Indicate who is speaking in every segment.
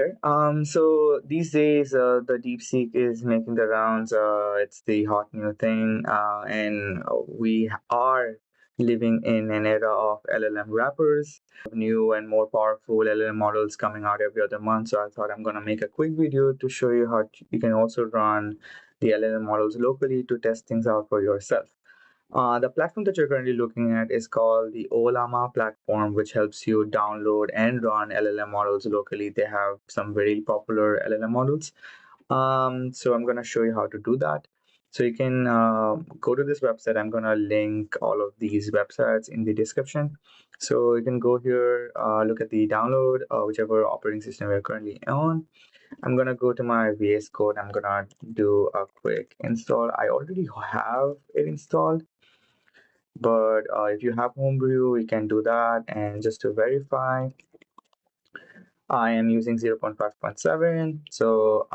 Speaker 1: there. So these days, the DeepSeek is making the rounds. It's the hot new thing, and we are living in an era of LLM wrappers, new and more powerful LLM models coming out every other month. So I thought I'm gonna make a quick video to show you how you can also run the LLM models locally to test things out for yourself. The platform that you're currently looking at is called the Olama platform, which helps you download and run LLM models locally. They have some very popular LLM models. So I'm going to show you how to do that. So you can go to this website. I'm going to link all of these websites in the description. So you can go here, look at the download, whichever operating system we're currently on. I'm gonna go to my VS Code. I'm gonna do a quick install. I already have it installed, but if you have Homebrew, you can do that. And just to verify, I am using 0.5.7. So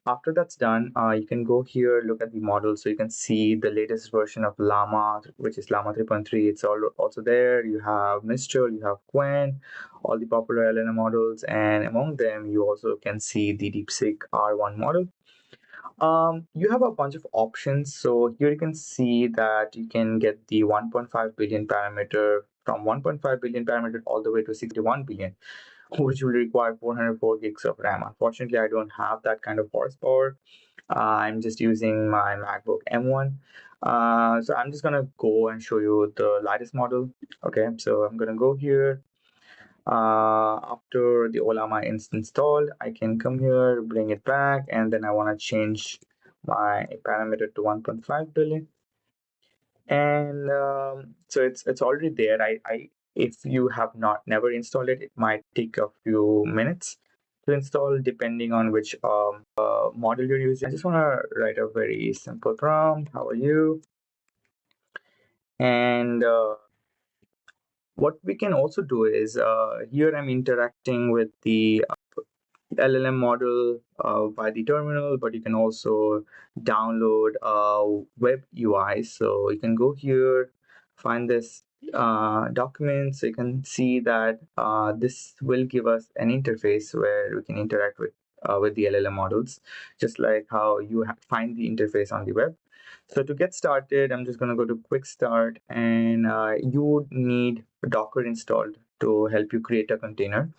Speaker 1: after that's done, you can go here, look at the model. So you can see the latest version of Llama, which is Llama 3.3. It's also there. You have Mistral, you have Quen, all the popular LLM models. And among them, you also can see the DeepSeek R1 model. You have a bunch of options. So here you can see that you can get the 1.5 billion parameter, from 1.5 billion parameter all the way to 61 billion, which will require 404 gigs of RAM. Unfortunately, I don't have that kind of horsepower. I'm just using my MacBook M1. So I'm just gonna go and show you the latest model. Okay, so I'm gonna go here. After the Olama is installed, I can come here, bring it back, and then I want to change my parameter to 1.5 billion. And so it's already there. If you have never installed it, it might take a few minutes to install depending on which model you're using. I just want to write a very simple prompt. How are you? And what we can also do is here I'm interacting with the LLM model by the terminal, but you can also download web UI. So you can go here, find this document. So you can see that this will give us an interface where we can interact with the LLM models, just like how you find the interface on the web. So to get started, I'm just going to go to Quick Start, and you would need Docker installed to help you create a container.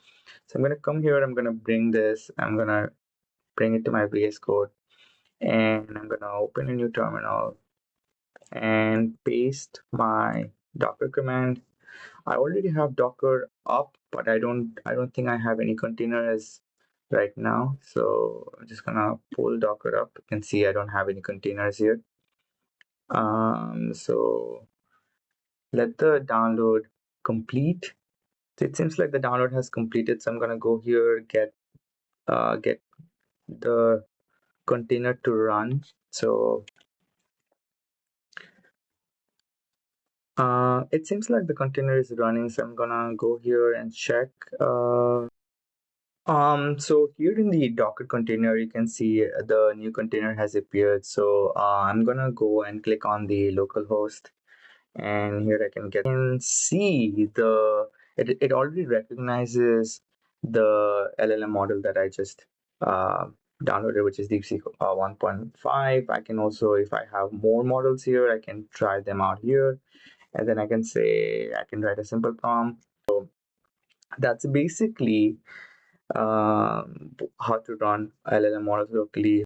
Speaker 1: So I'm going to come here, I'm going to bring this, I'm going to bring it to my VS Code, and I'm going to open a new terminal and paste my Docker command. I already have Docker up, but I don't think I have any containers right now. So I'm just going to pull Docker up. You can see I don't have any containers here. So let the download complete. So it seems like the download has completed. So I'm going to go here, get the container to run. So it seems like the container is running. So I'm gonna go here and check. So here in the Docker container, you can see the new container has appeared. So I'm gonna go and click on the localhost, and here I can see it already recognizes the LLM model that I just downloaded, which is DeepSeek 1.5. I can also, if I have more models here, I can try them out here, and then I can write a simple prompt. So that's basically how to run LLM models locally.